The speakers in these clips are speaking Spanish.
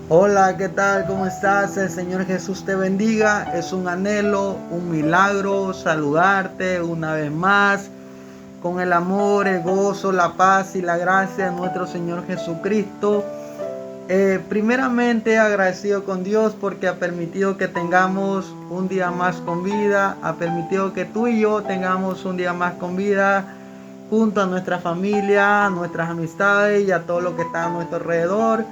Hola, ¿qué tal? ¿Cómo estás? El Señor Jesús te bendiga. Es un anhelo, un milagro saludarte una vez más con el amor, el gozo, la paz y la gracia de nuestro Señor Jesucristo. Primeramente agradecido con Dios porque ha permitido que tengamos un día más con vida, ha permitido que tú y yo tengamos un día más con vida junto a nuestra familia, a nuestras amistades y a todo lo que está a nuestro alrededor.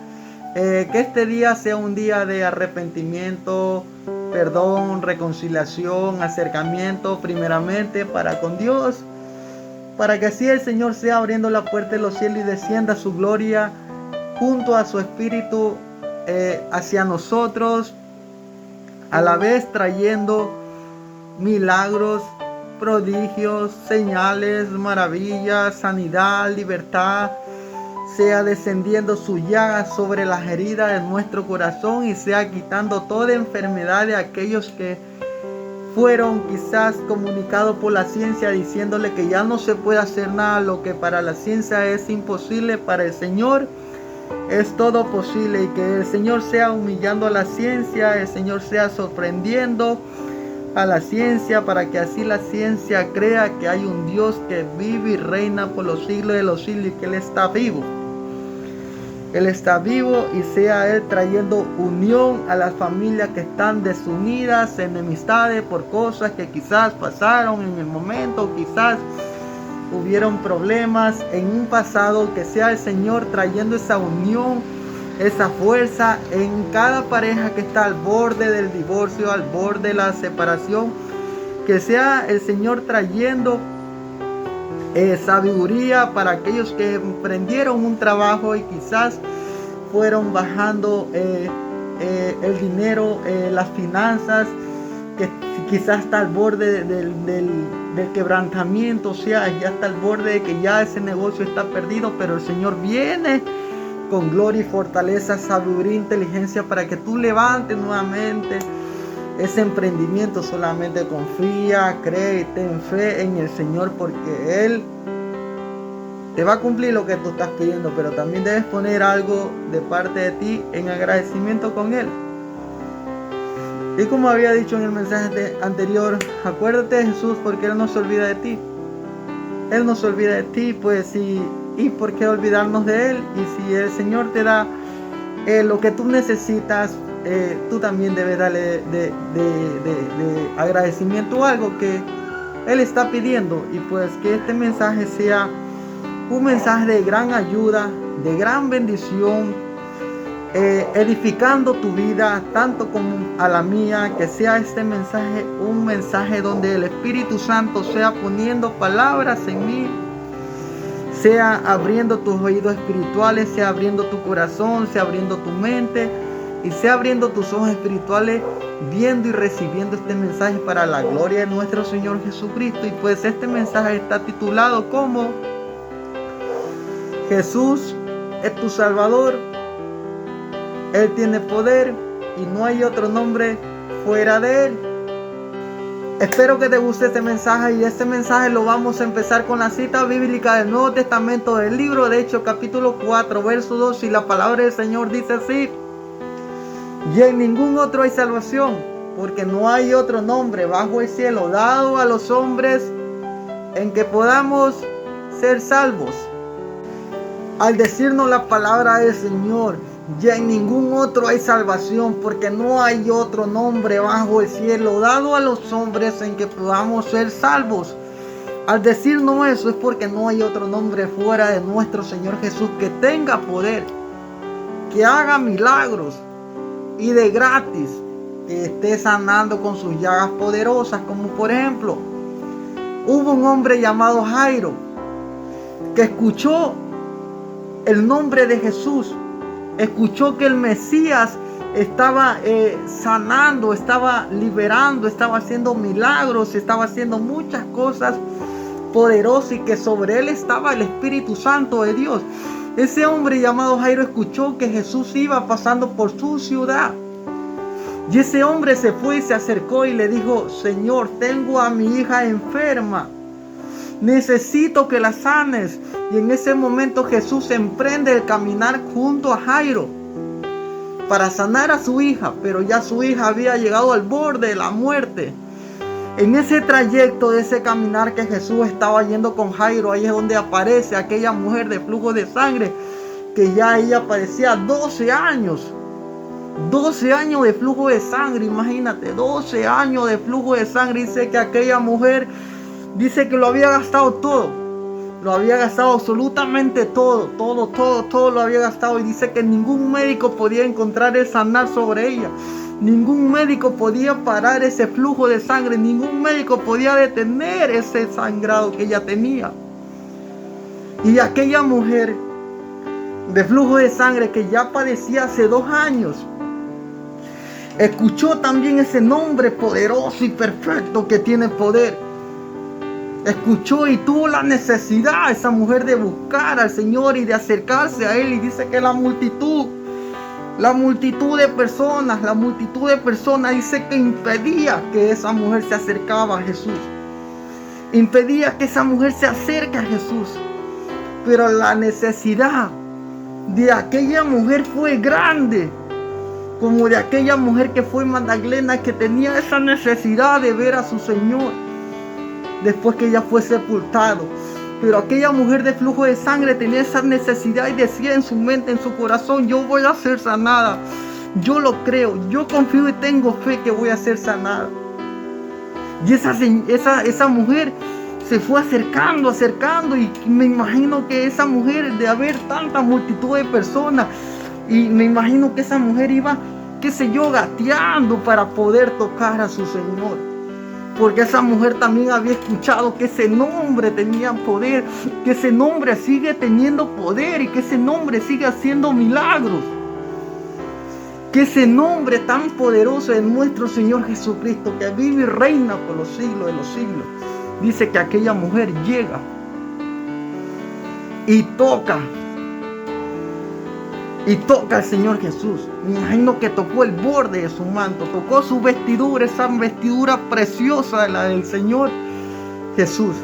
Que este día sea un día de arrepentimiento, perdón, reconciliación, acercamiento primeramente para con Dios, para que así el Señor sea abriendo la puerta de los cielos y descienda su gloria junto a su Espíritu hacia nosotros, a la vez trayendo milagros, prodigios, señales, maravillas, sanidad, libertad. Sea descendiendo su llaga sobre las heridas de nuestro corazón y sea quitando toda enfermedad de aquellos que fueron quizás comunicados por la ciencia diciéndole que ya no se puede hacer nada. Lo que para la ciencia es imposible, para el Señor es todo posible, y que el Señor sea humillando a la ciencia, el Señor sea sorprendiendo a la ciencia, para que así la ciencia crea que hay un Dios que vive y reina por los siglos de los siglos y que Él está vivo. Él está vivo, y sea Él trayendo unión a las familias que están desunidas, enemistades por cosas que quizás pasaron en el momento, quizás hubieron problemas en un pasado. Que sea el Señor trayendo esa unión, esa fuerza en cada pareja que está al borde del divorcio, al borde de la separación. Que sea el Señor trayendo sabiduría para aquellos que emprendieron un trabajo y quizás fueron bajando el dinero, las finanzas, que quizás está al borde del quebrantamiento, o sea, ya está al borde de que ya ese negocio está perdido, pero el Señor viene con gloria y fortaleza, sabiduría e inteligencia para que tú levantes nuevamente ese emprendimiento. Solamente confía, cree y ten fe en el Señor, porque Él te va a cumplir lo que tú estás pidiendo, pero también debes poner algo de parte de ti en agradecimiento con Él. Y como había dicho en el mensaje anterior, acuérdate de Jesús, porque Él no se olvida de ti. Él no se olvida de ti, pues, y por qué olvidarnos de Él. Y si el Señor te da lo que tú necesitas, tú también debes darle de agradecimiento algo que Él está pidiendo. Y pues que este mensaje sea un mensaje de gran ayuda, de gran bendición, edificando tu vida tanto como a la mía. Que sea este mensaje un mensaje donde el Espíritu Santo sea poniendo palabras en mí, sea abriendo tus oídos espirituales, sea abriendo tu corazón, sea abriendo tu mente y sea abriendo tus ojos espirituales, viendo y recibiendo este mensaje para la gloria de nuestro Señor Jesucristo. Y pues este mensaje está titulado como Jesús es tu Salvador, Él tiene poder y no hay otro nombre fuera de Él. Espero que te guste este mensaje, y este mensaje lo vamos a empezar con la cita bíblica del Nuevo Testamento, del libro de Hechos capítulo 4 verso 2, y la palabra del Señor dice así: y en ningún otro hay salvación, porque no hay otro nombre bajo el cielo dado a los hombres en que podamos ser salvos. Al decirnos la palabra del Señor, ya en ningún otro hay salvación, porque no hay otro nombre bajo el cielo dado a los hombres en que podamos ser salvos. Al decirnos eso es porque no hay otro nombre fuera de nuestro Señor Jesús que tenga poder, que haga milagros y de gratis, que esté sanando con sus llagas poderosas. Como por ejemplo, hubo un hombre llamado Jairo que escuchó el nombre de Jesús, escuchó que el Mesías estaba sanando, estaba liberando, estaba haciendo milagros, estaba haciendo muchas cosas poderosas, y que sobre él estaba el Espíritu Santo de Dios. Ese hombre llamado Jairo escuchó que Jesús iba pasando por su ciudad, y ese hombre se fue y se acercó y le dijo: Señor, tengo a mi hija enferma, necesito que la sanes. Y en ese momento Jesús emprende el caminar junto a Jairo. para sanar a su hija, pero ya su hija había llegado al borde de la muerte. En ese trayecto, de ese caminar que Jesús estaba yendo con Jairo, ahí es donde aparece aquella mujer de flujo de sangre, que ya ella padecía 12 años. 12 años de flujo de sangre, imagínate, 12 años de flujo de sangre. Dice que aquella mujer, dice que lo había gastado todo. Lo había gastado absolutamente todo lo había gastado. Y dice que ningún médico podía encontrar el sanar sobre ella. Ningún médico podía parar ese flujo de sangre. Ningún médico podía detener ese sangrado que ella tenía. Y aquella mujer de flujo de sangre que ya padecía hace 2 años, escuchó también ese nombre poderoso y perfecto que tiene poder. Escuchó y tuvo la necesidad, esa mujer, de buscar al Señor y de acercarse a Él. Y dice que la multitud de personas, dice que impedía que esa mujer se acercaba a Jesús. Impedía que esa mujer se acerque a Jesús. Pero la necesidad de aquella mujer fue grande, como de aquella mujer que fue Magdalena, que tenía esa necesidad de ver a su Señor después que ella fue sepultado. Pero aquella mujer de flujo de sangre tenía esa necesidad y decía en su mente, en su corazón: yo voy a ser sanada. Yo lo creo, yo confío y tengo fe que voy a ser sanada. Y esa mujer se fue acercando, y me imagino que esa mujer, de haber tanta multitud de personas, y me imagino que esa mujer iba, qué sé yo, gateando para poder tocar a su Señor. Porque esa mujer también había escuchado que ese nombre tenía poder, que ese nombre sigue teniendo poder y que ese nombre sigue haciendo milagros. Que ese nombre tan poderoso es nuestro Señor Jesucristo, que vive y reina por los siglos de los siglos. Dice que aquella mujer llega y toca al Señor Jesús. Me imagino que tocó el borde de su manto, tocó su vestidura, esa vestidura preciosa, la del Señor Jesús.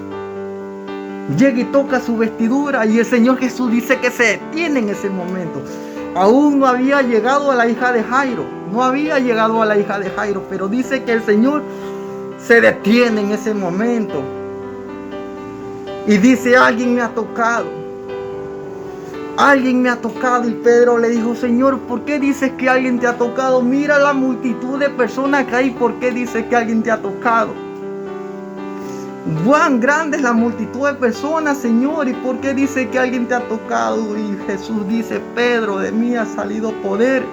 Llega y toca su vestidura, y el Señor Jesús dice que se detiene en ese momento. Aún no había llegado a la hija de Jairo, pero dice que el Señor se detiene en ese momento y dice: alguien me ha tocado. Alguien me ha tocado. Y Pedro le dijo: Señor, ¿por qué dices que alguien te ha tocado? Mira la multitud de personas que hay. ¿Por qué dices que alguien te ha tocado? Cuán grande es la multitud de personas, Señor, ¿y por qué dice que alguien te ha tocado? Y Jesús dice: Pedro, de mí ha salido poder.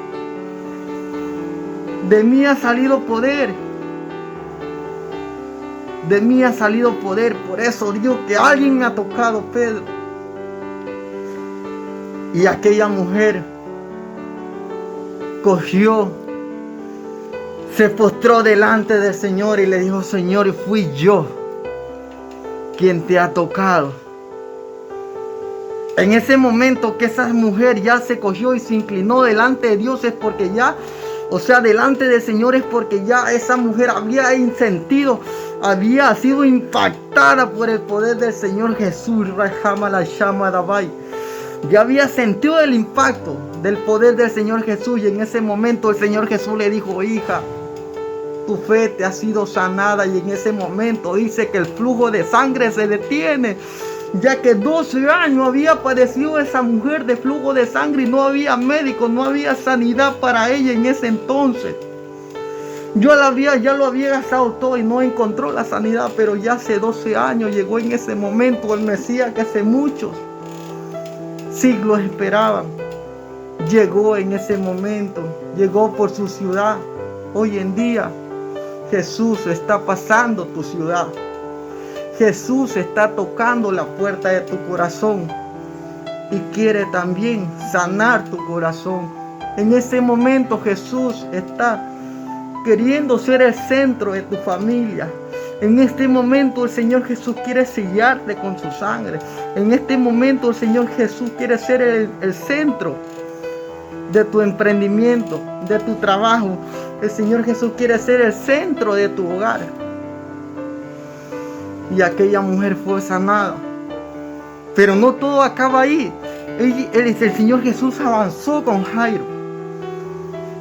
De mí ha salido poder. De mí ha salido poder. Por eso digo que alguien me ha tocado, Pedro. Y aquella mujer cogió, se postró delante del Señor y le dijo: Señor, fui yo quien te ha tocado. En ese momento que esa mujer ya se cogió y se inclinó delante de Dios, es porque ya, delante del Señor, es porque ya esa mujer había sentido, había sido impactada por el poder del Señor Jesús. Ya había sentido el impacto del poder del Señor Jesús, y en ese momento el Señor Jesús le dijo: hija, tu fe te ha sido sanada. Y en ese momento dice que el flujo de sangre se detiene, ya que 12 años había padecido esa mujer de flujo de sangre y no había médico, no había sanidad para ella en ese entonces. Ya lo había gastado todo y no encontró la sanidad, pero ya hace 12 años llegó en ese momento el Mesías que hace muchos siglos esperaban. Llegó en ese momento, llegó por su ciudad. Hoy en día Jesús está pasando tu ciudad. Jesús está tocando la puerta de tu corazón y quiere también sanar tu corazón. En ese momento Jesús está queriendo ser el centro de tu familia. En este momento el Señor Jesús quiere sellarte con su sangre. En este momento el Señor Jesús quiere ser el centro de tu emprendimiento, de tu trabajo. El Señor Jesús quiere ser el centro de tu hogar. Y aquella mujer fue sanada. Pero no todo acaba ahí. El Señor Jesús avanzó con Jairo.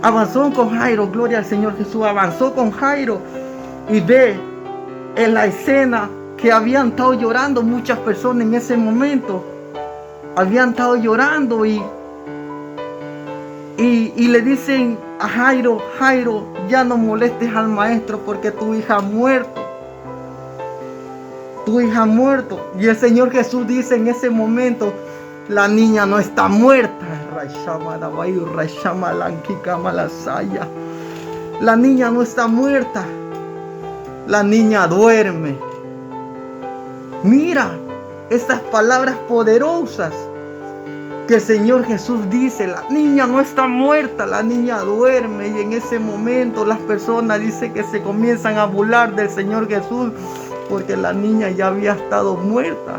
Avanzó con Jairo, gloria al Señor Jesús. Avanzó con Jairo y ve en la escena que habían estado llorando muchas personas en ese momento. Habían estado llorando y le dicen a Jairo: Jairo, ya no molestes al maestro porque tu hija ha muerto. Tu hija ha muerto. Y el Señor Jesús dice en ese momento: la niña no está muerta. La niña no está muerta. La niña duerme. Mira estas palabras poderosas que el Señor Jesús dice: la niña no está muerta, la niña duerme. Y en ese momento las personas dicen que se comienzan a burlar del Señor Jesús porque la niña ya había estado muerta.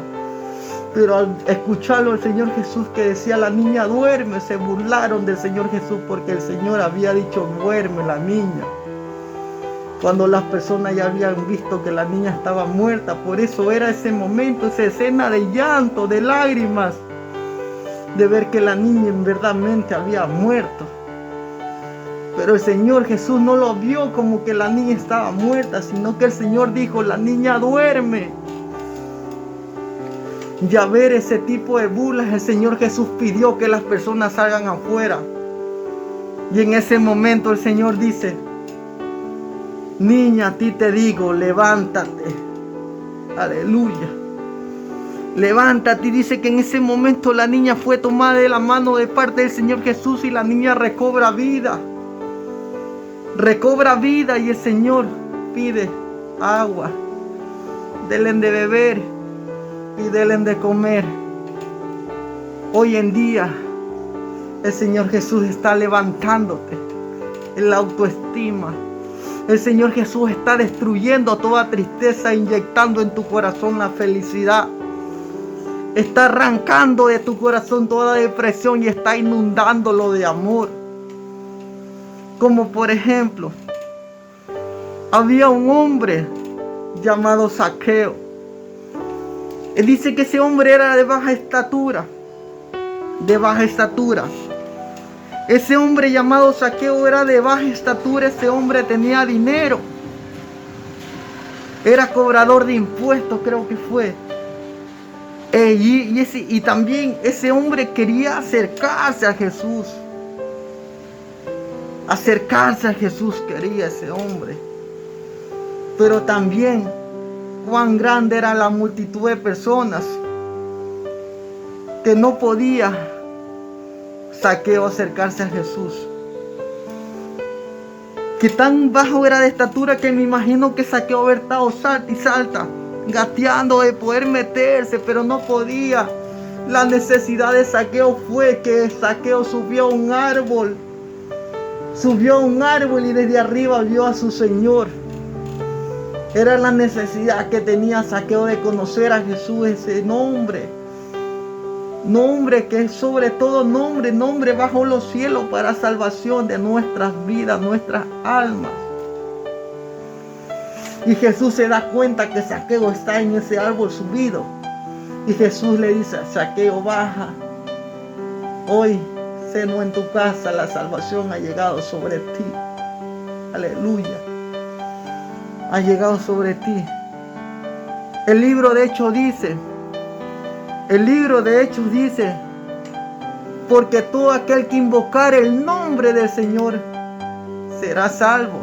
Pero al escucharlo el Señor Jesús que decía: la niña duerme, se burlaron del Señor Jesús porque el Señor había dicho: duerme la niña, cuando las personas ya habían visto que la niña estaba muerta. Por eso era ese momento, esa escena de llanto, de lágrimas, de ver que la niña verdaderamente había muerto. Pero el Señor Jesús no lo vio como que la niña estaba muerta, sino que el Señor dijo: la niña duerme. Y a ver ese tipo de burlas, el Señor Jesús pidió que las personas salgan afuera. Y en ese momento el Señor dice: niña, a ti te digo, levántate. Aleluya. Levántate. Y dice que en ese momento la niña fue tomada de la mano de parte del Señor Jesús y la niña recobra vida. Recobra vida y el Señor pide agua. Denle de beber y denle de comer. Hoy en día el Señor Jesús está levantándote en la autoestima. El Señor Jesús está destruyendo toda tristeza, inyectando en tu corazón la felicidad. Está arrancando de tu corazón toda depresión y está inundándolo de amor. Como por ejemplo, había un hombre llamado Zaqueo. Él dice que ese hombre era de baja estatura. De baja estatura. Ese hombre llamado Zaqueo era de baja estatura. Ese hombre tenía dinero. Era cobrador de impuestos, creo que fue. Y también ese hombre quería acercarse a Jesús. Acercarse a Jesús quería ese hombre. Pero también cuán grande era la multitud de personas que no podía Zaqueo acercarse a Jesús. Que tan bajo era de estatura que me imagino que Zaqueo había estado salta y salta, gateando de poder meterse, pero no podía. La necesidad de Zaqueo fue que Zaqueo subió a un árbol. Subió a un árbol y desde arriba vio a su Señor. Era la necesidad que tenía Zaqueo de conocer a Jesús, ese nombre. Nombre que es sobre todo nombre, nombre bajo los cielos para salvación de nuestras vidas, nuestras almas. Y Jesús se da cuenta que Zaqueo está en ese árbol subido. Y Jesús le dice: Zaqueo, baja. Hoy ceno en tu casa, la salvación ha llegado sobre ti. Aleluya. Ha llegado sobre ti. El libro de Hechos dice, porque todo aquel que invocar el nombre del Señor será salvo.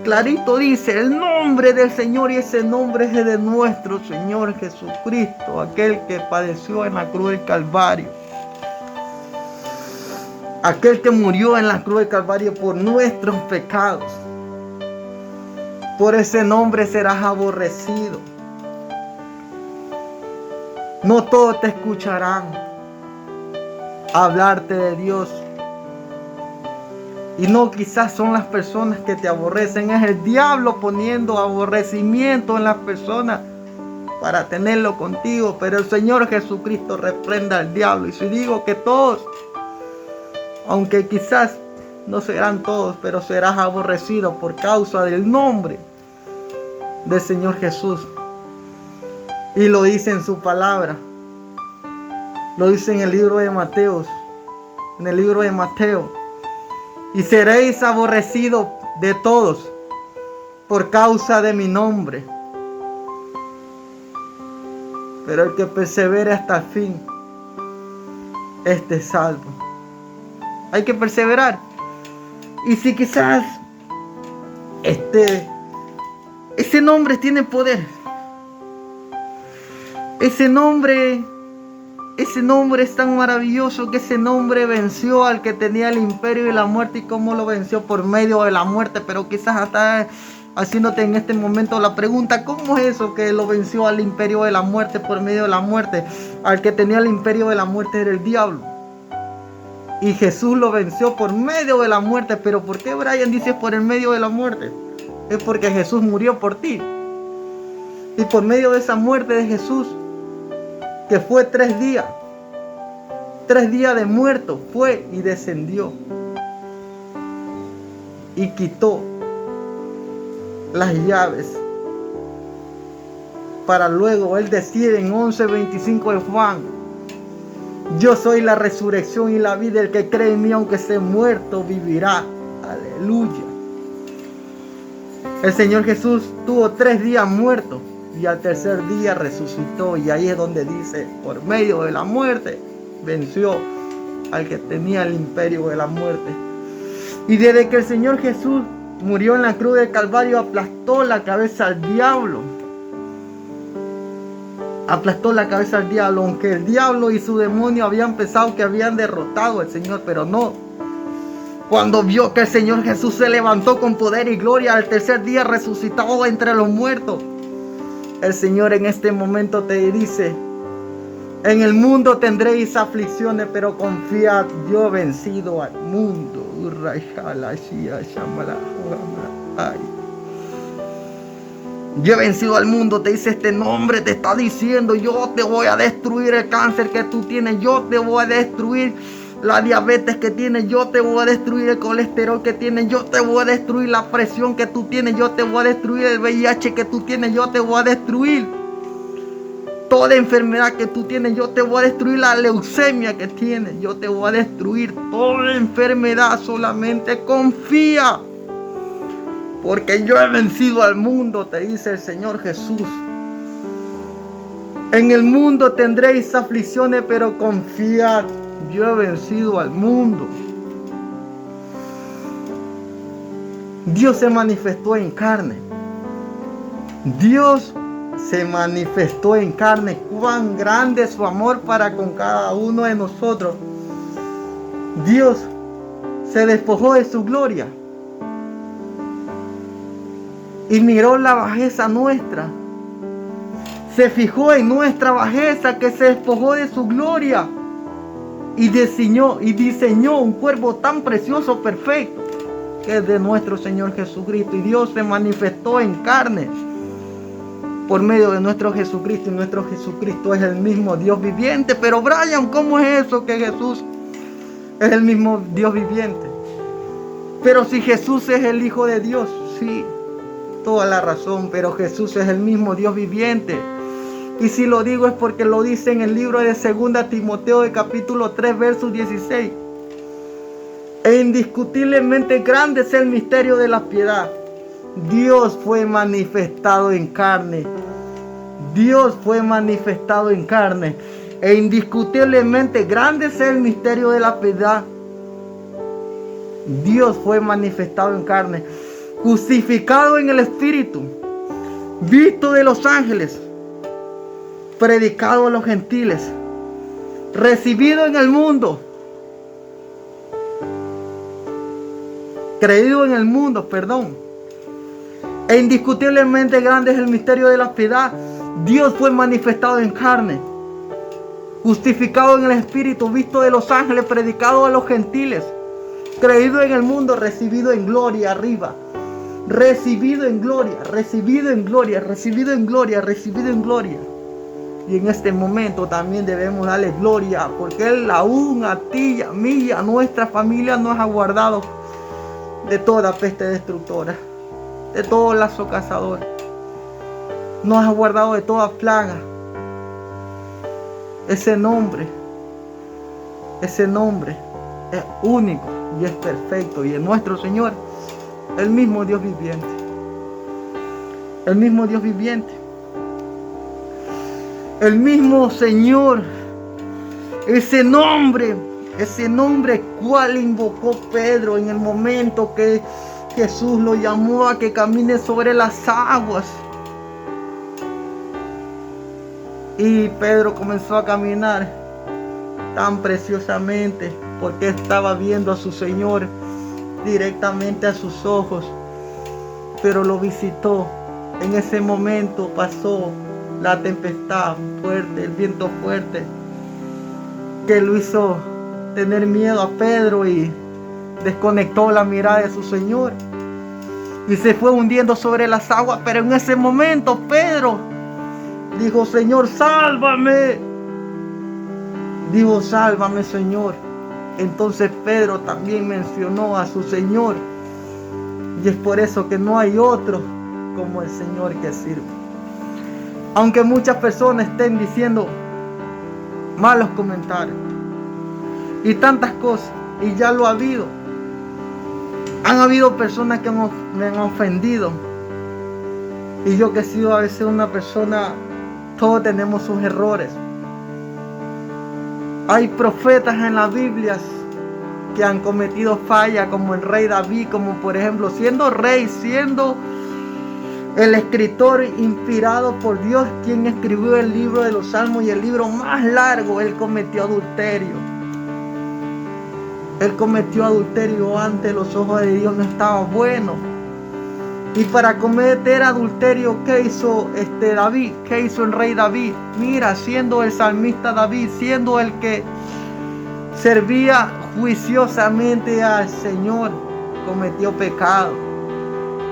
Clarito dice, el nombre del Señor, y ese nombre es de nuestro Señor Jesucristo, aquel que padeció en la cruz del Calvario. Aquel que murió en la cruz del Calvario por nuestros pecados. Por ese nombre serás aborrecido. No todos te escucharán hablarte de Dios. Y no quizás son las personas que te aborrecen. Es el diablo poniendo aborrecimiento en las personas para tenerlo contigo. Pero el Señor Jesucristo reprenda al diablo. Y si digo que todos, aunque quizás no serán todos, pero serás aborrecido por causa del nombre del Señor Jesús. Y lo dice en su palabra. Lo dice en el libro de Mateo. En el libro de Mateo. y seréis aborrecidos de todos por causa de mi nombre. Pero el que persevere hasta el fin, este es salvo. Hay que perseverar. Y si quizás ese nombre tiene poder. Ese nombre es tan maravilloso que ese nombre venció al que tenía el imperio de la muerte. ¿Y cómo lo venció? Por medio de la muerte. Pero quizás hasta haciéndote en este momento la pregunta, ¿cómo es eso que lo venció al imperio de la muerte por medio de la muerte? Al que tenía el imperio de la muerte era el diablo. Y Jesús lo venció por medio de la muerte. ¿Pero por qué Brian dice por el medio de la muerte? Es porque Jesús murió por ti. Y por medio de esa muerte de Jesús, que fue 3 días. 3 días de muerto fue y descendió. Y quitó las llaves. Para luego él decir en 11:25 de Juan: yo soy la resurrección y la vida. El que cree en mí, aunque esté muerto, vivirá. Aleluya. El Señor Jesús tuvo 3 días muerto. Y al tercer día resucitó. Y ahí es donde dice, por medio de la muerte, venció al que tenía el imperio de la muerte. Y desde que el Señor Jesús murió en la cruz del Calvario, aplastó la cabeza al diablo. Aplastó la cabeza al diablo. Aunque el diablo y su demonio habían pensado que habían derrotado al Señor, pero no. Cuando vio que el Señor Jesús se levantó con poder y gloria al tercer día, resucitado entre los muertos, el Señor en este momento te dice: en el mundo tendréis aflicciones, pero confiad, yo he vencido al mundo. Yo he vencido al mundo, te dice este nombre, te está diciendo: yo te voy a destruir el cáncer que tú tienes, yo te voy a destruir la diabetes que tienes, yo te voy a destruir el colesterol que tienes, yo te voy a destruir la presión que tú tienes, yo te voy a destruir el VIH que tú tienes, yo te voy a destruir toda enfermedad que tú tienes, yo te voy a destruir la leucemia que tienes, yo te voy a destruir toda enfermedad. Solamente confía, porque yo he vencido al mundo, te dice el Señor Jesús. En el mundo tendréis aflicciones, pero confiad, yo he vencido al mundo. Dios se manifestó en carne. Dios se manifestó en carne. Cuán grande es su amor para con cada uno de nosotros. Dios se despojó de su gloria y miró la bajeza nuestra. Se fijó en nuestra bajeza, que se despojó de su gloria y diseñó un cuerpo tan precioso, perfecto, que es de nuestro Señor Jesucristo. Y Dios se manifestó en carne por medio de nuestro Jesucristo. Y nuestro Jesucristo es el mismo Dios viviente. Pero Brian, ¿cómo es eso que Jesús es el mismo Dios viviente? Pero si Jesús es el Hijo de Dios, sí, toda la razón, pero Jesús es el mismo Dios viviente. Y si lo digo es porque lo dice en el libro de 2 Timoteo de capítulo 3, verso 16. E indiscutiblemente grande es el misterio de la piedad. Dios fue manifestado en carne. Dios fue manifestado en carne. E indiscutiblemente grande es el misterio de la piedad. Dios fue manifestado en carne. Justificado en el Espíritu. Visto de los ángeles. Predicado a los gentiles, recibido en el mundo, creído en el mundo, E indiscutiblemente grande es el misterio de la piedad. Dios fue manifestado en carne, justificado en el Espíritu, visto de los ángeles, predicado a los gentiles, creído en el mundo, recibido en gloria arriba, recibido en gloria, recibido en gloria, recibido en gloria, recibido en gloria. Y en este momento también debemos darle gloria, porque Él aún a ti y a mí y a nuestra familia nos ha guardado de toda peste destructora, de todo lazo cazador. Nos ha guardado de toda plaga. Ese nombre es único. y es perfecto, y es nuestro Señor, el mismo Dios viviente. El mismo Dios viviente. El mismo Señor. Ese nombre cual invocó Pedro en el momento que Jesús lo llamó a que camine sobre las aguas. Y Pedro comenzó a caminar tan preciosamente porque estaba viendo a su Señor directamente a sus ojos. Pero lo visitó. En ese momento pasó la tempestad fuerte, el viento fuerte, que lo hizo tener miedo a Pedro y desconectó la mirada de su Señor y se fue hundiendo sobre las aguas. Pero en ese momento Pedro dijo: Señor, sálvame. Dijo: sálvame, Señor. Entonces Pedro también mencionó a su Señor, y es por eso que no hay otro como el Señor que sirve. Aunque muchas personas estén diciendo malos comentarios y tantas cosas, y ya lo ha habido. Han habido personas que me han ofendido, y yo que he sido a veces una persona, todos tenemos sus errores. Hay profetas en las Biblias que han cometido fallas, como el rey David, como por ejemplo siendo rey, siendo el escritor inspirado por Dios, quien escribió el libro de los Salmos y el libro más largo, él cometió adulterio. Él cometió adulterio ante los ojos de Dios, no estaba bueno. Y para cometer adulterio, ¿qué hizo David? ¿Qué hizo el rey David? Mira, siendo el salmista David, siendo el que servía juiciosamente al Señor, cometió pecado.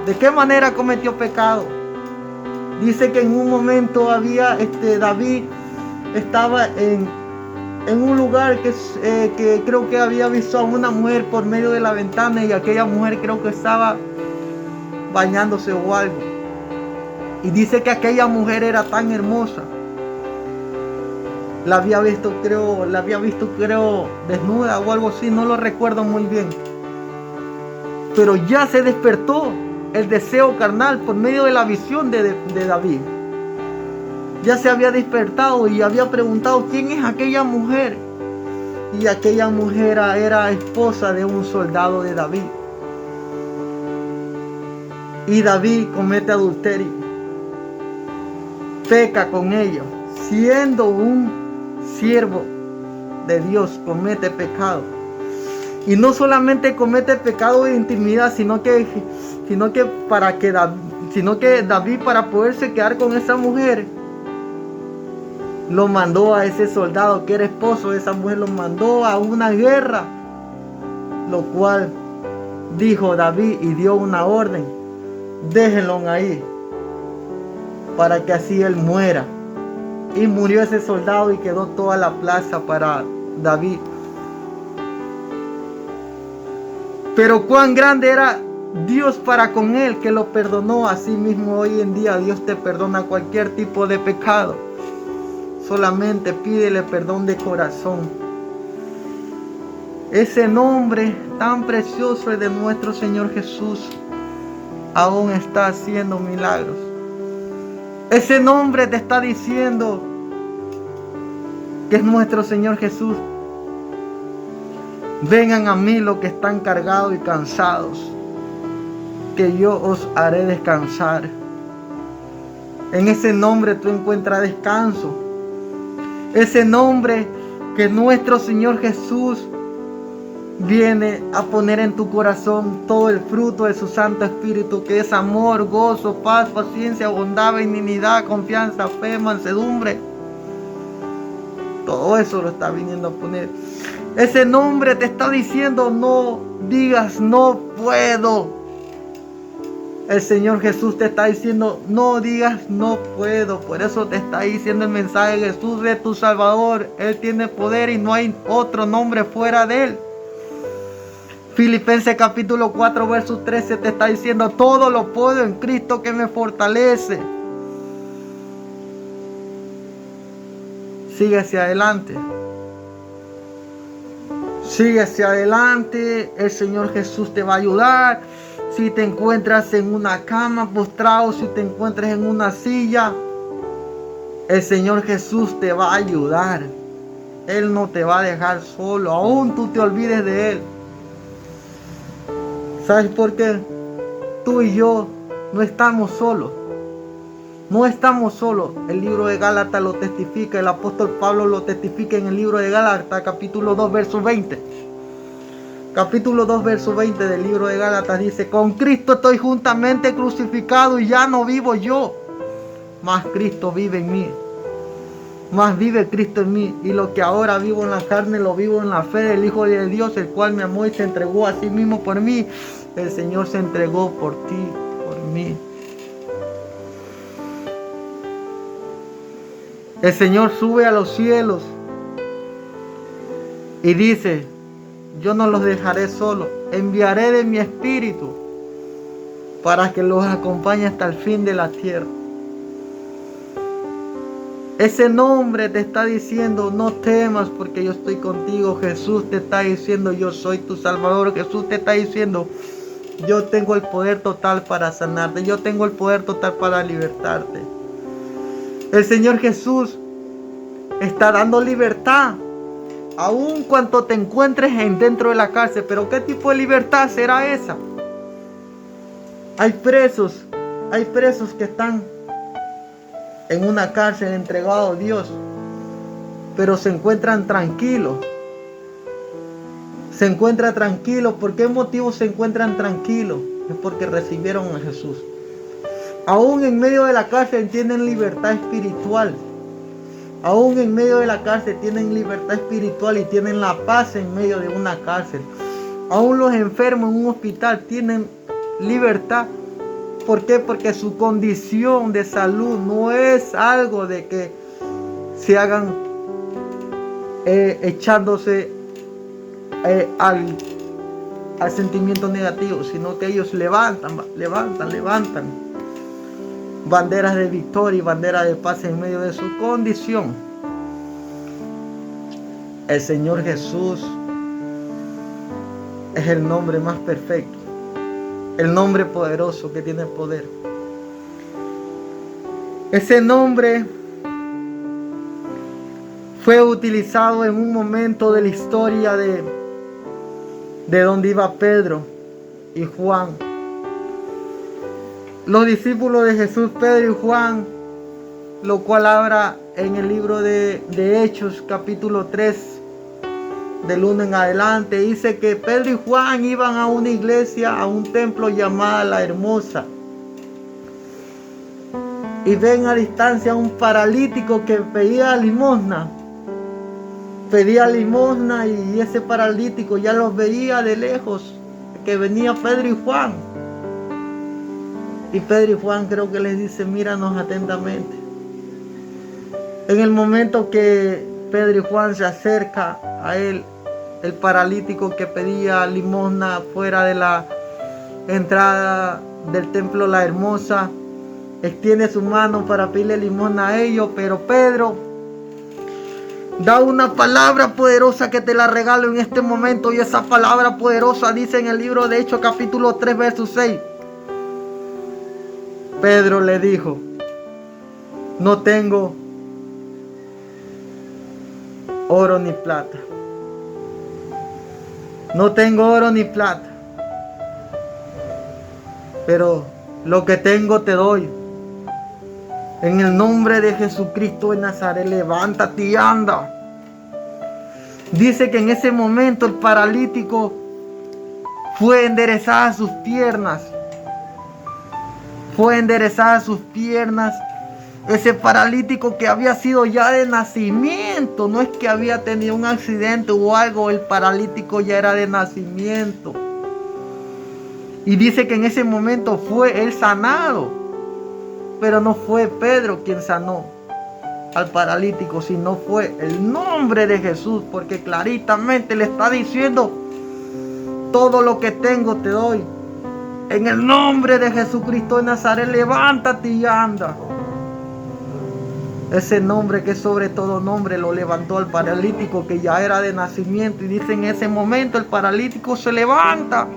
¿De qué manera cometió pecado? Dice que en un momento David estaba en un lugar que creo que había visto a una mujer por medio de la ventana, y aquella mujer creo que estaba bañándose o algo. Y dice que aquella mujer era tan hermosa. La había visto creo desnuda o algo así, no lo recuerdo muy bien. Pero ya se despertó el deseo carnal por medio de la visión de David. Ya se había despertado y había preguntado: ¿quién es aquella mujer? Y aquella mujer era esposa de un soldado de David. Y David comete adulterio, peca con ella, siendo un siervo de Dios, comete pecado. Y no solamente comete pecado de intimidad, sino que David, para poderse quedar con esa mujer, lo mandó a ese soldado que era esposo de esa mujer, lo mandó a una guerra, lo cual dijo David y dio una orden: déjenlo ahí, para que así él muera. Y murió ese soldado y quedó toda la plaza para David. Pero cuán grande era Dios para con él, que lo perdonó. Así mismo hoy en día Dios te perdona cualquier tipo de pecado. Solamente pídele perdón de corazón. Ese nombre tan precioso es de nuestro Señor Jesús. Aún está haciendo milagros. Ese nombre te está diciendo que es nuestro Señor Jesús. Vengan a mí los que están cargados y cansados, que yo os haré descansar. En ese nombre tú encuentras descanso. Ese nombre que nuestro Señor Jesús viene a poner en tu corazón todo el fruto de su Santo Espíritu, que es amor, gozo, paz, paciencia, bondad, benignidad, confianza, fe, mansedumbre. Todo eso lo está viniendo a poner. Ese nombre te está diciendo: no digas no puedo. El Señor Jesús te está diciendo: no digas no puedo. Por eso te está diciendo el mensaje: Jesús es tu Salvador. Él tiene poder y no hay otro nombre fuera de Él. Filipenses capítulo 4 verso 13 te está diciendo: todo lo puedo en Cristo que me fortalece. Sigue hacia adelante. Sigue hacia adelante, el Señor Jesús te va a ayudar. Si te encuentras en una cama postrado, si te encuentras en una silla, el Señor Jesús te va a ayudar. Él no te va a dejar solo, aún tú te olvides de Él. ¿Sabes por qué? Tú y yo no estamos solos. No estamos solos. El libro de Gálatas lo testifica. El apóstol Pablo lo testifica en el libro de Gálatas, capítulo 2, verso 20. Capítulo 2, verso 20 del libro de Gálatas dice: con Cristo estoy juntamente crucificado y ya no vivo yo, mas Cristo vive en mí. Más vive Cristo en mí, y lo que ahora vivo en la carne lo vivo en la fe del Hijo de Dios, el cual me amó y se entregó a sí mismo por mí. El Señor se entregó por ti, por mí. El Señor sube a los cielos y dice: yo no los dejaré solos, enviaré de mi espíritu para que los acompañe hasta el fin de la tierra. Ese nombre te está diciendo: no temas porque yo estoy contigo. Jesús te está diciendo: yo soy tu Salvador. Jesús te está diciendo: yo tengo el poder total para sanarte. Yo tengo el poder total para libertarte. El Señor Jesús está dando libertad, aun cuando te encuentres dentro de la cárcel. Pero ¿qué tipo de libertad será esa? Hay presos que están en una cárcel entregados a Dios, pero se encuentran tranquilos. Se encuentran tranquilos. ¿Por qué motivo se encuentran tranquilos? Es porque recibieron a Jesús. Aún en medio de la cárcel tienen libertad espiritual. Aún en medio de la cárcel tienen libertad espiritual y tienen la paz en medio de una cárcel. Aún los enfermos en un hospital tienen libertad. ¿Por qué? Porque su condición de salud no es algo de que se hagan echándose al sentimiento negativo, sino que ellos levantan banderas de victoria y banderas de paz en medio de su condición. El Señor Jesús es el nombre más perfecto, el nombre poderoso que tiene poder. Ese nombre fue utilizado en un momento de la historia de donde iba Pedro y Juan. Los discípulos de Jesús, Pedro y Juan, lo cual habla en el libro de Hechos, capítulo 3, del 1 en adelante, dice que Pedro y Juan iban a una iglesia, a un templo llamada La Hermosa, y ven a distancia a un paralítico que pedía limosna. Y ese paralítico ya los veía de lejos, que venía Pedro y Juan. Y Pedro y Juan creo que les dice: míranos atentamente. En el momento que Pedro y Juan se acerca a él, el paralítico que pedía limosna fuera de la entrada del templo La Hermosa, extiende su mano para pedirle limosna a ellos, pero Pedro da una palabra poderosa que te la regalo en este momento, y esa palabra poderosa dice en el libro de Hechos, capítulo 3, verso 6. Pedro le dijo: no tengo oro ni plata. No tengo oro ni plata, pero lo que tengo te doy. En el nombre de Jesucristo de Nazaret, levántate y anda. Dice que en ese momento el paralítico fue enderezada sus piernas. Ese paralítico que había sido ya de nacimiento, no es que había tenido un accidente o algo, el paralítico ya era de nacimiento. Y dice que en ese momento fue él sanado, pero no fue Pedro quien sanó al paralítico, sino fue el nombre de Jesús, porque claritamente le está diciendo: todo lo que tengo te doy. En el nombre de Jesucristo de Nazaret, levántate y anda. Ese nombre que sobre todo nombre lo levantó al paralítico que ya era de nacimiento. Y dice, en ese momento el paralítico se levanta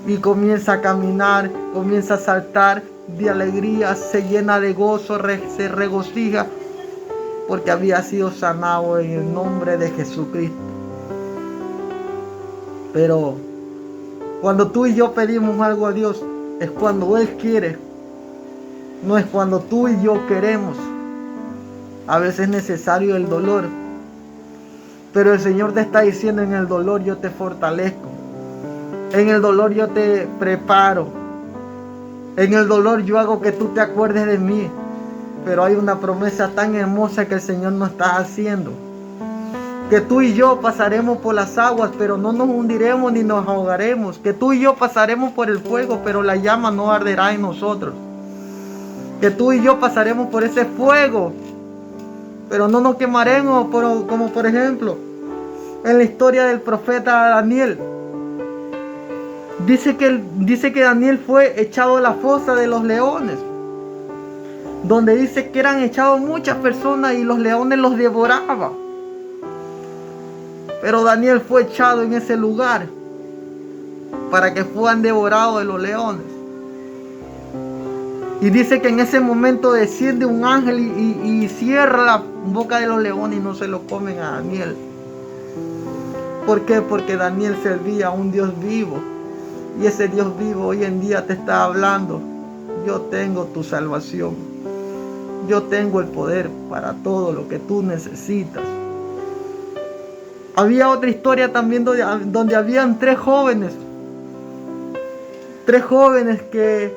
y comienza a caminar, comienza a saltar de alegría, se llena de gozo, se regocija porque había sido sanado en el nombre de Jesucristo. Pero cuando tú y yo pedimos algo a Dios, es cuando Él quiere, no es cuando tú y yo queremos. A veces es necesario el dolor, pero el Señor te está diciendo, en el dolor yo te fortalezco, en el dolor yo te preparo, en el dolor yo hago que tú te acuerdes de mí. Pero hay una promesa tan hermosa que el Señor nos está haciendo, que tú y yo pasaremos por las aguas, pero no nos hundiremos ni nos ahogaremos, que tú y yo pasaremos por el fuego, pero la llama no arderá en nosotros, que tú y yo pasaremos por ese fuego, pero no nos quemaremos, como por ejemplo en la historia del profeta Daniel. Dice que Daniel fue echado a la fosa de los leones, donde dice que eran echados muchas personas y los leones los devoraban. Pero Daniel fue echado en ese lugar para que fueran devorados de los leones. Y dice que en ese momento desciende un ángel y cierra la boca de los leones y no se lo comen a Daniel. ¿Por qué? Porque Daniel servía a un Dios vivo. Y ese Dios vivo hoy en día te está hablando. Yo tengo tu salvación. Yo tengo el poder para todo lo que tú necesitas. Había otra historia también donde habían tres jóvenes que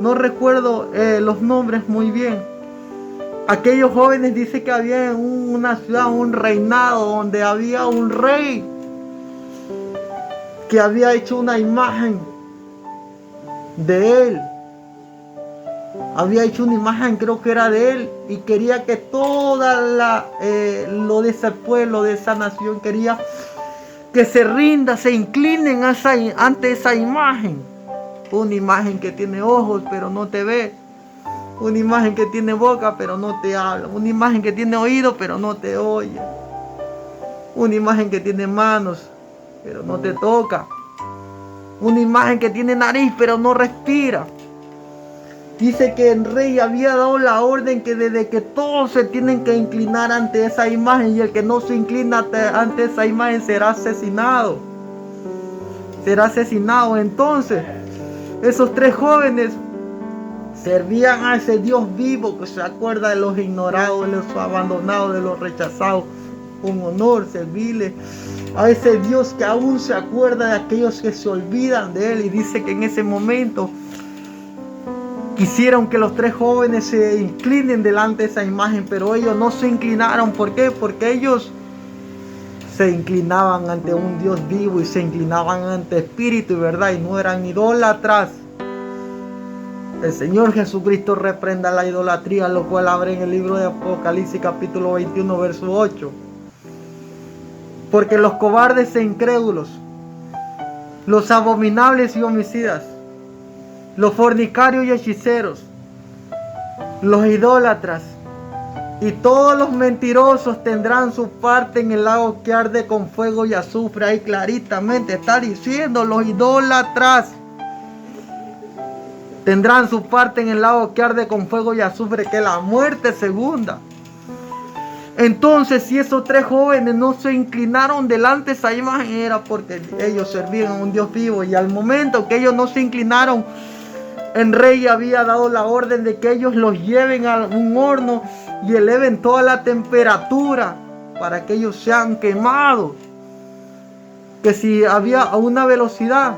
no recuerdo los nombres muy bien. Aquellos jóvenes dice que había en una ciudad un reinado donde había un rey que había hecho una imagen de él. Había hecho una imagen, creo que era de él, y quería que toda lo de ese pueblo, de esa nación, quería que se rinda, se inclinen ante esa imagen. Una imagen que tiene ojos pero no te ve, una imagen que tiene boca pero no te habla, una imagen que tiene oído pero no te oye, una imagen que tiene manos pero no te toca, una imagen que tiene nariz pero no respira. Dice que el rey había dado la orden que desde que todos se tienen que inclinar ante esa imagen, y el que no se inclina ante esa imagen será asesinado. Será asesinado. Entonces, esos tres jóvenes servían a ese Dios vivo que se acuerda de los ignorados, de los abandonados, de los rechazados, con honor, servirle a ese Dios que aún se acuerda de aquellos que se olvidan de él. Y dice que en ese momento quisieron que los tres jóvenes se inclinen delante de esa imagen, pero ellos no se inclinaron. ¿Por qué? Porque ellos se inclinaban ante un Dios vivo y se inclinaban ante espíritu y verdad, y no eran idólatras. El Señor Jesucristo reprenda la idolatría, lo cual abre en el libro de Apocalipsis capítulo 21 verso 8. Porque los cobardes e incrédulos, los abominables y homicidas, los fornicarios y hechiceros, los idólatras y todos los mentirosos tendrán su parte en el lago que arde con fuego y azufre. Ahí claritamente está diciendo, los idólatras tendrán su parte en el lago que arde con fuego y azufre, que es la muerte segunda. Entonces, si esos tres jóvenes no se inclinaron delante de esa imagen, era porque ellos servían a un Dios vivo. Y al momento que ellos no se inclinaron, el rey había dado la orden de que ellos los lleven a un horno y eleven toda la temperatura para que ellos sean quemados. Que si había una velocidad,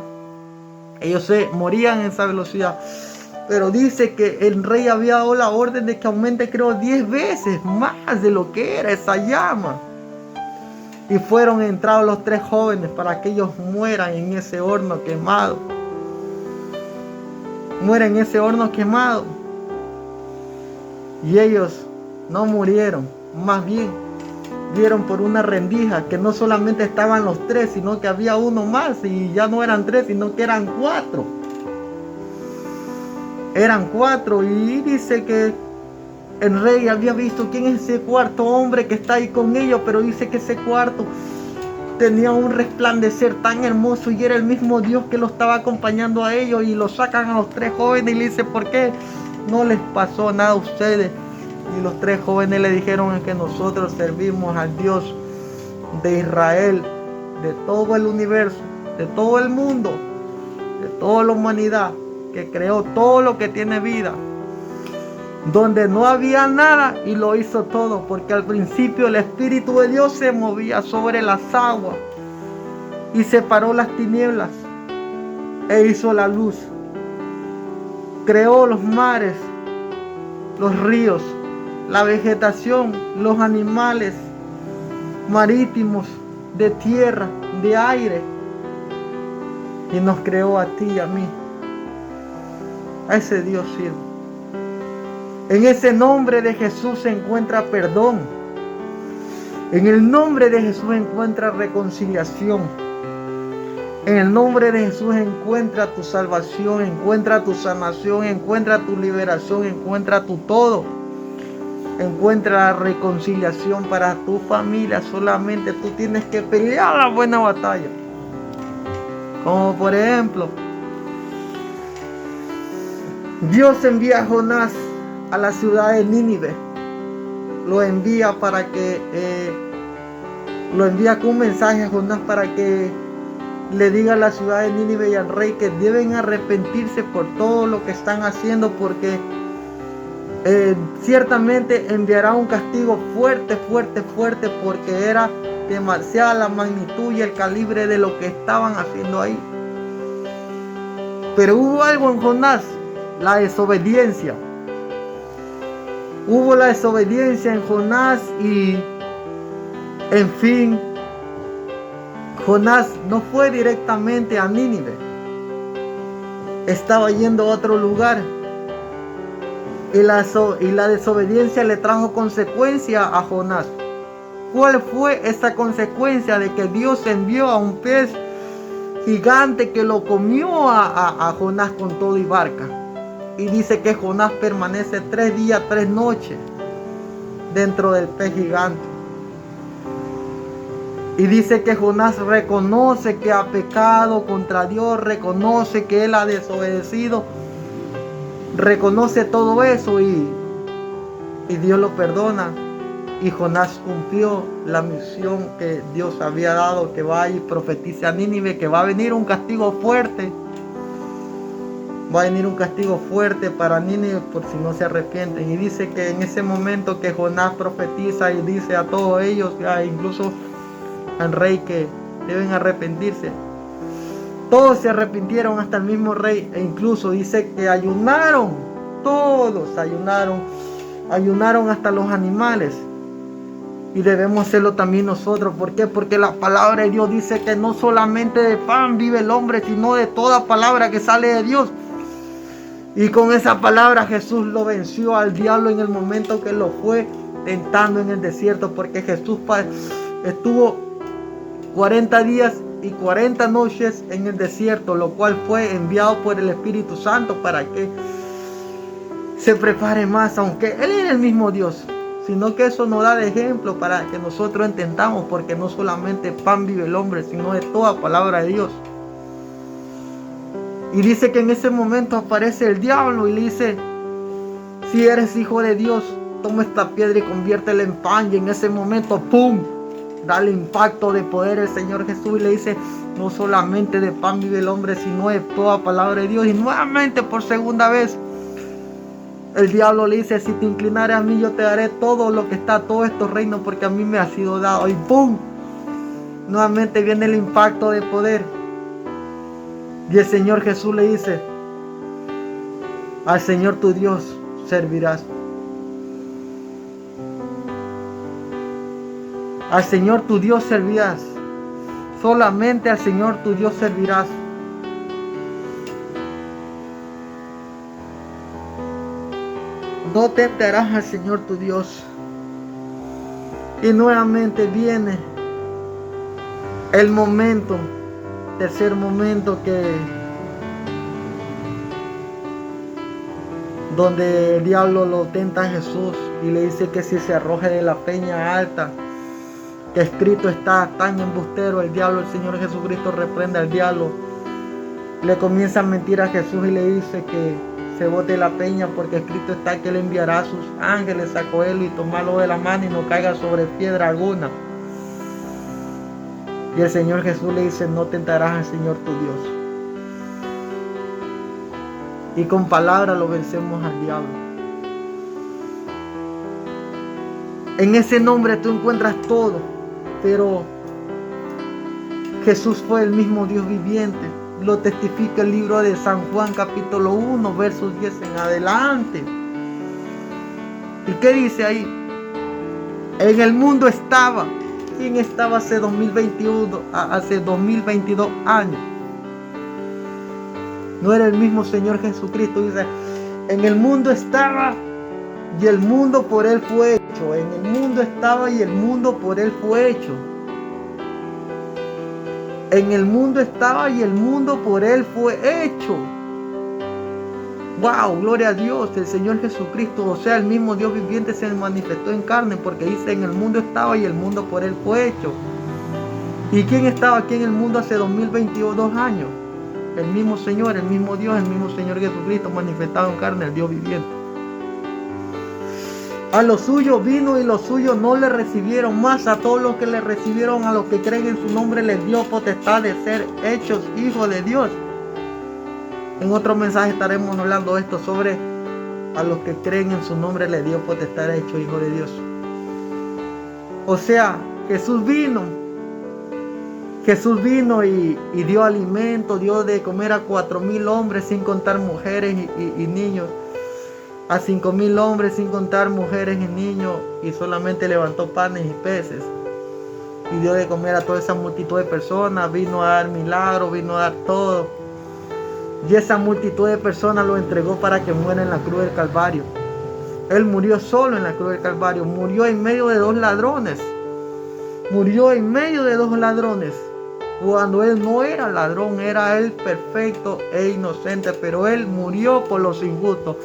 ellos se morían en esa velocidad. Pero dice que el rey había dado la orden de que aumente, creo, 10 veces más de lo que era esa llama. Y fueron entrados los tres jóvenes para que ellos mueran en ese horno quemado. Mueren en ese horno quemado. Y ellos no murieron, más bien dieron por una rendija, que no solamente estaban los tres, sino que había uno más, y ya no eran tres, sino que eran cuatro. Eran cuatro, y dice que El rey había visto quién es ese cuarto hombre que está ahí con ellos, pero dice que ese cuarto tenía un resplandecer tan hermoso y era el mismo Dios que lo estaba acompañando a ellos, y lo sacan a los tres jóvenes y le dice: ¿por qué no les pasó nada a ustedes? Y los tres jóvenes le dijeron: es que nosotros servimos al Dios de Israel, de todo el universo, de todo el mundo, de toda la humanidad, que creó todo lo que tiene vida, donde no había nada y lo hizo todo, porque al principio el Espíritu de Dios se movía sobre las aguas y separó las tinieblas e hizo la luz. Creó los mares, los ríos, la vegetación, los animales marítimos, de tierra, de aire, y nos creó a ti y a mí. A ese Dios sirve. En ese nombre de Jesús se encuentra perdón. En el nombre de Jesús encuentra reconciliación. En el nombre de Jesús encuentra tu salvación, encuentra tu sanación, encuentra tu liberación, encuentra tu todo. Encuentra la reconciliación para tu familia. Solamente tú tienes que pelear la buena batalla. Como por ejemplo, Dios envía a Jonás a la ciudad de Nínive. Lo envía para que lo envía con un mensaje a Jonás para que le diga a la ciudad de Nínive y al rey que deben arrepentirse por todo lo que están haciendo, porque ciertamente enviará un castigo fuerte, porque era demasiada la magnitud y el calibre de lo que estaban haciendo ahí. Pero hubo algo en Jonás: la desobediencia. Hubo la desobediencia en Jonás y, en fin, Jonás no fue directamente a Nínive. Estaba yendo a otro lugar. Y la desobediencia le trajo consecuencia a Jonás. ¿Cuál fue esa consecuencia? De que Dios envió a un pez gigante que lo comió a Jonás con todo y barca. Y dice que Jonás permanece 3 días, 3 noches dentro del pez gigante. Y dice que Jonás reconoce que ha pecado contra Dios, reconoce que él ha desobedecido, reconoce todo eso y Dios lo perdona. Y Jonás cumplió la misión que Dios había dado, que vaya y profetice a Nínive que va a venir un castigo fuerte. Va a venir un castigo fuerte para Nínive por si no se arrepienten. Y dice que en ese momento que Jonás profetiza y dice a todos ellos, incluso al rey, que deben arrepentirse, todos se arrepintieron, hasta el mismo rey. E incluso dice que ayunaron, todos ayunaron hasta los animales. Y debemos hacerlo también nosotros. ¿Por qué? Porque la palabra de Dios dice que no solamente de pan vive el hombre, sino de toda palabra que sale de Dios. Y con esa palabra Jesús lo venció al diablo en el momento que lo fue tentando en el desierto. Porque Jesús estuvo 40 días y 40 noches en el desierto, lo cual fue enviado por el Espíritu Santo para que se prepare más, aunque Él es el mismo Dios, sino que eso nos da de ejemplo para que nosotros entendamos, porque no solamente pan vive el hombre, sino de toda palabra de Dios. Y dice que en ese momento aparece el diablo y le dice: si eres hijo de Dios, toma esta piedra y conviértela en pan. Y en ese momento, ¡pum!, da el impacto de poder el Señor Jesús y le dice: no solamente de pan vive el hombre, sino de toda palabra de Dios. Y nuevamente, por segunda vez, el diablo le dice: si te inclinares a mí, yo te daré todo lo que está, todos estos reinos, porque a mí me ha sido dado. Y ¡pum!, nuevamente viene el impacto de poder. Y el Señor Jesús le dice: al Señor tu Dios servirás. Al Señor tu Dios servirás. Solamente al Señor tu Dios servirás. No tentarás al Señor tu Dios. Y nuevamente viene el momento, tercer momento, que donde el diablo lo tenta a Jesús y le dice que si se arroje de la peña alta, que escrito está, tan embustero el diablo. El Señor Jesucristo reprende al diablo, le comienza a mentir a Jesús y le dice que se bote la peña, porque escrito está que él enviará a sus ángeles a cogerlo y tomarlo de la mano y no caiga sobre piedra alguna. Y el Señor Jesús le dice: no tentarás al Señor tu Dios. Y con palabras lo vencemos al diablo. En ese nombre tú encuentras todo, pero Jesús fue el mismo Dios viviente. Lo testifica el libro de San Juan capítulo 1, versos 10 en adelante. ¿Y qué dice ahí? En el mundo estaba. ¿Quién estaba hace 2022 años? No era el mismo Señor Jesucristo. Dice: en el mundo estaba y el mundo por él fue hecho. En el mundo estaba y el mundo por él fue hecho. En el mundo estaba y el mundo por él fue hecho. Wow, gloria a Dios. El Señor Jesucristo, o sea, el mismo Dios viviente, se manifestó en carne, porque dice: en el mundo estaba y el mundo por él fue hecho. ¿Y quién estaba aquí en el mundo hace 2022 años? El mismo Señor, el mismo Dios, el mismo Señor Jesucristo manifestado en carne, el Dios viviente. A los suyos vino y los suyos no le recibieron, más a todos los que le recibieron, a los que creen en su nombre, les dio potestad de ser hechos hijos de Dios. En otro mensaje estaremos hablando de esto, sobre a los que creen en su nombre les dio potestad de hechos hijos de Dios. O sea, Jesús vino y dio alimento, dio de comer a 4,000 hombres, sin contar mujeres y niños. A 5,000 hombres, sin contar mujeres y niños, y solamente levantó panes y peces. Y dio de comer a toda esa multitud de personas. Vino a dar milagros, vino a dar todo. Y esa multitud de personas lo entregó para que muera en la cruz del Calvario. Él murió solo en la cruz del Calvario. Murió en medio de 2 ladrones. Murió en medio de 2 ladrones. Cuando él no era ladrón, era él perfecto e inocente. Pero él murió por los injustos.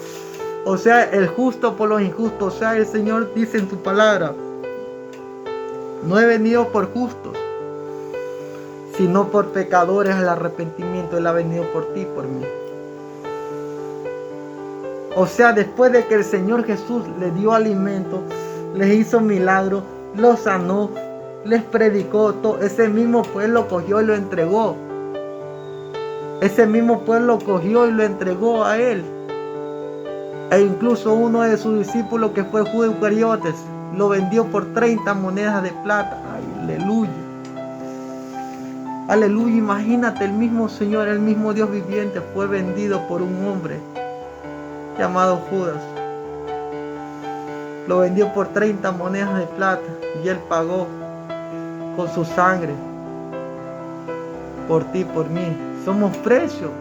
O sea, el justo por los injustos. O sea, el Señor dice en su palabra: no he venido por justos, sino por pecadores al arrepentimiento. Él ha venido por ti, por mí. O sea, después de que el Señor Jesús les dio alimento, les hizo milagros, los sanó, les predicó, ese mismo pueblo cogió y lo entregó. Ese mismo pueblo cogió y lo entregó a él. E incluso uno de sus discípulos, que fue Judas Iscariotes, lo vendió por 30 monedas de plata. Aleluya. Aleluya. Imagínate, el mismo Señor, el mismo Dios viviente, fue vendido por un hombre llamado Judas. Lo vendió por 30 monedas de plata y él pagó con su sangre por ti, por mí. Somos precios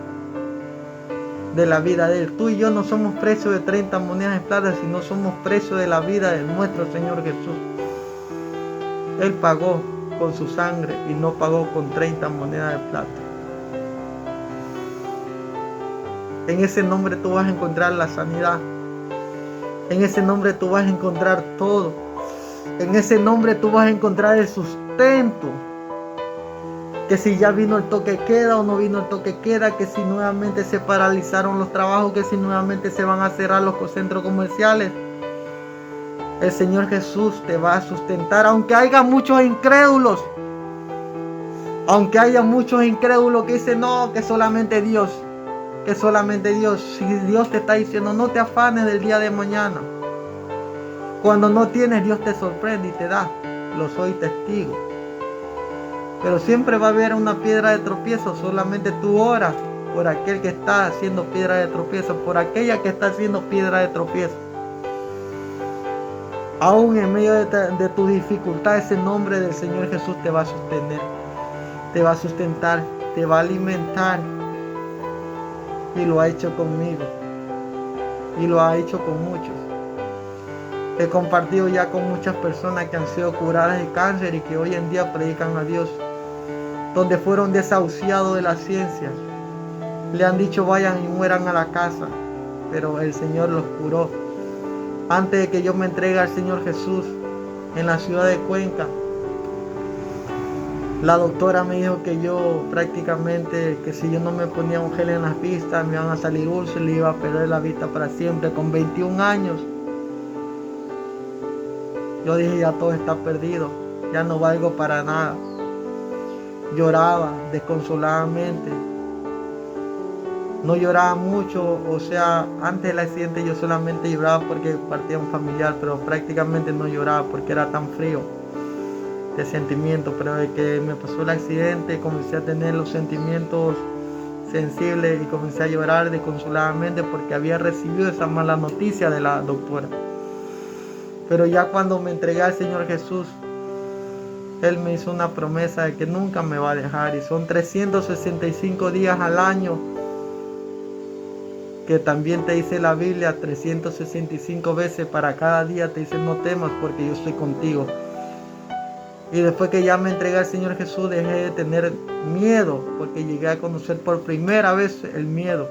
de la vida de él. Tú y yo no somos precios de 30 monedas de plata, sino somos precios de la vida de nuestro Señor Jesús. Él pagó con su sangre y no pagó con 30 monedas de plata. En ese nombre tú vas a encontrar la sanidad. En ese nombre tú vas a encontrar todo. En ese nombre tú vas a encontrar el sustento. Que si ya vino el toque queda o no vino el toque queda, que si nuevamente se paralizaron los trabajos, que si nuevamente se van a cerrar los centros comerciales, el Señor Jesús te va a sustentar, aunque haya muchos incrédulos. Aunque haya muchos incrédulos que dicen: no, que solamente Dios. Que solamente Dios. Si Dios te está diciendo: no te afanes del día de mañana. Cuando no tienes, Dios te sorprende y te da. Lo soy testigo. Pero siempre va a haber una piedra de tropiezo. Solamente tú oras por aquel que está haciendo piedra de tropiezo, por aquella que está haciendo piedra de tropiezo. Aún en medio de tu dificultad, ese nombre del Señor Jesús te va a sostener, te va a sustentar, te va a alimentar. Y lo ha hecho conmigo. Y lo ha hecho con muchos. He compartido ya con muchas personas que han sido curadas de cáncer y que hoy en día predican a Dios. Donde fueron desahuciados de la ciencia. Le han dicho: vayan y mueran a la casa. pero el Señor los curó. Antes de que yo me entregue al Señor Jesús en la ciudad de Cuenca, la doctora me dijo que yo prácticamente, que si yo no me ponía un gel en las vistas, me iban a salir úlceras y iba a perder la vista para siempre. Con 21 años, yo dije, ya todo está perdido, ya no valgo para nada. Lloraba desconsoladamente. No lloraba mucho, o sea, antes del accidente yo solamente lloraba porque partía un familiar, pero prácticamente no lloraba porque era tan frío de sentimiento. Pero de que me pasó el accidente comencé a tener los sentimientos sensibles y comencé a llorar desconsoladamente porque había recibido esa mala noticia de la doctora. Pero ya cuando me entregué al Señor Jesús, Él me hizo una promesa de que nunca me va a dejar, y son 365 días al año, que también te dice la Biblia 365 veces para cada día, te dice no temas porque yo estoy contigo. Y después que ya me entregué al Señor Jesús, dejé de tener miedo, porque llegué a conocer por primera vez el miedo.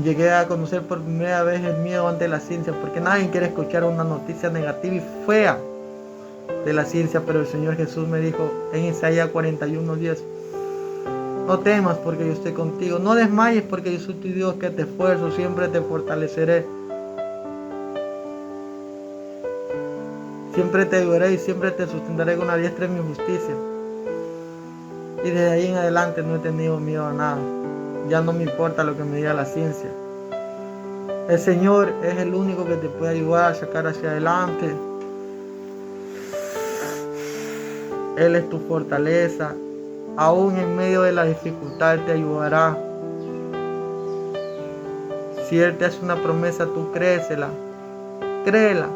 Llegué a conocer por primera vez el miedo ante la ciencia, porque nadie quiere escuchar una noticia negativa y fea de la ciencia. Pero el Señor Jesús me dijo en Isaías 41:10, no temas porque yo estoy contigo, no desmayes porque yo soy tu Dios que te esfuerzo, siempre te fortaleceré, siempre te ayudaré y siempre te sustentaré con la diestra de mi justicia. Y desde ahí en adelante no he tenido miedo a nada, ya no me importa lo que me diga la ciencia. El Señor es el único que te puede ayudar a sacar hacia adelante. Él es tu fortaleza. Aún en medio de la dificultad te ayudará. Si Él te hace una promesa, tú créesela. Créela,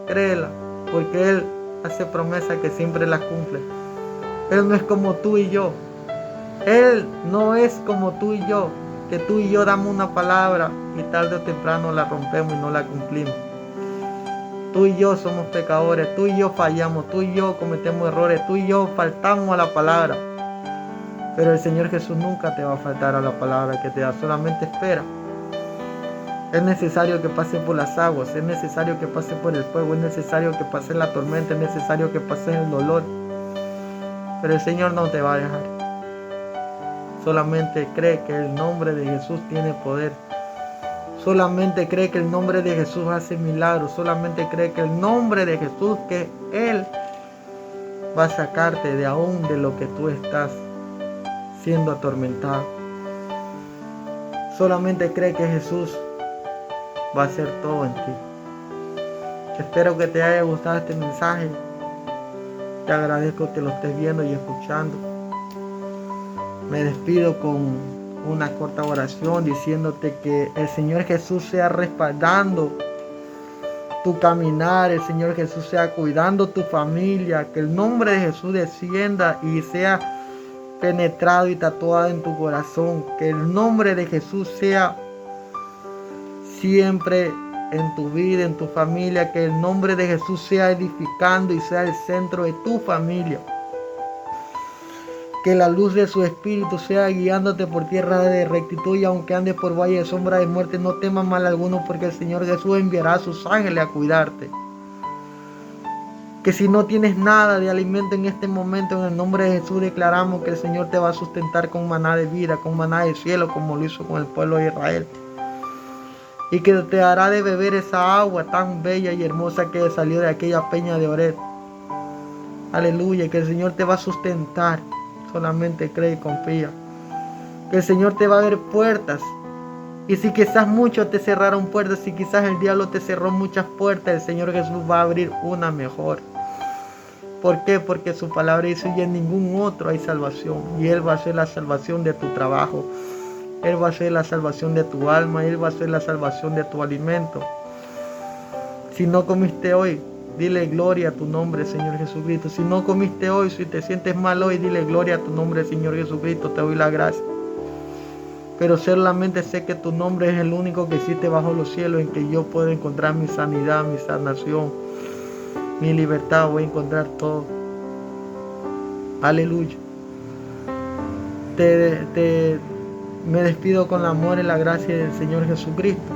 créela, porque Él hace promesas que siempre las cumple. Él no es como tú y yo. Él no es como tú y yo, que tú y yo damos una palabra y tarde o temprano la rompemos y no la cumplimos. Tú y yo somos pecadores, tú y yo fallamos, tú y yo cometemos errores, tú y yo faltamos a la palabra. Pero el Señor Jesús nunca te va a faltar a la palabra que te da, solamente espera. Es necesario que pase por las aguas, es necesario que pase por el fuego, es necesario que pase la tormenta, es necesario que pase el dolor. Pero el Señor no te va a dejar. Solamente cree que el nombre de Jesús tiene poder. Solamente cree que el nombre de Jesús hace milagros. Solamente cree que el nombre de Jesús, que Él va a sacarte de aún de lo que tú estás siendo atormentado. Solamente cree que Jesús va a hacer todo en ti. Espero que te haya gustado este mensaje. Te agradezco que lo estés viendo y escuchando. Me despido con una corta oración diciéndote que el Señor Jesús sea respaldando tu caminar, el Señor Jesús sea cuidando tu familia, que el nombre de Jesús descienda y sea penetrado y tatuado en tu corazón, que el nombre de Jesús sea siempre en tu vida, en tu familia, que el nombre de Jesús sea edificando y sea el centro de tu familia. Que la luz de su Espíritu sea guiándote por tierra de rectitud, y aunque andes por valle de sombra de muerte, no temas mal alguno, porque el Señor Jesús enviará a sus ángeles a cuidarte. Que si no tienes nada de alimento en este momento, en el nombre de Jesús declaramos que el Señor te va a sustentar con maná de vida, con maná del cielo, como lo hizo con el pueblo de Israel. Y que te hará de beber esa agua tan bella y hermosa que salió de aquella peña de Oreb. Aleluya, que el Señor te va a sustentar. Solamente cree y confía. Que el Señor te va a abrir puertas. Y si quizás muchos te cerraron puertas, si quizás el diablo te cerró muchas puertas, el Señor Jesús va a abrir una mejor. ¿Por qué? Porque su palabra dice: y en ningún otro hay salvación. Y Él va a ser la salvación de tu trabajo. Él va a ser la salvación de tu alma. Él va a ser la salvación de tu alimento. Si no comiste hoy, dile gloria a tu nombre, Señor Jesucristo. Si no comiste hoy, si te sientes mal hoy, dile gloria a tu nombre, Señor Jesucristo. Te doy la gracia. Pero solamente sé que tu nombre es el único que existe bajo los cielos, en que yo puedo encontrar mi sanidad, mi sanación, mi libertad. Voy a encontrar todo. Aleluya. Te Me despido con el amor y la gracia del Señor Jesucristo.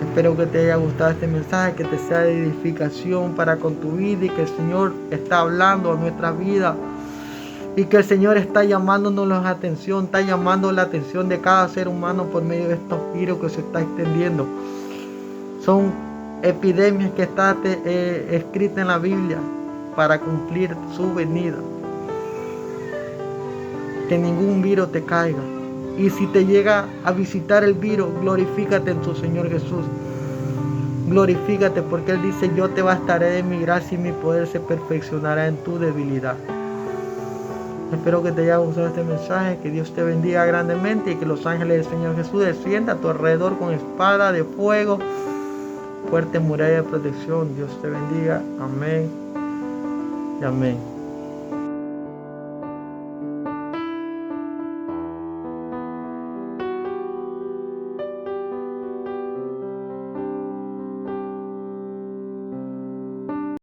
Espero que te haya gustado este mensaje, que te sea de edificación para con tu vida y que el Señor está hablando a nuestra vida y que el Señor está llamándonos la atención, está llamando la atención de cada ser humano por medio de estos virus que se está extendiendo. Son epidemias que están escritas en la Biblia para cumplir su venida. Que ningún virus te caiga. Y si te llega a visitar el virus, glorifícate en tu Señor Jesús. Glorifícate porque Él dice, yo te bastaré de mi gracia y mi poder se perfeccionará en tu debilidad. Espero que te haya gustado este mensaje, que Dios te bendiga grandemente y que los ángeles del Señor Jesús desciendan a tu alrededor con espada de fuego, fuerte muralla de protección. Dios te bendiga. Amén y amén.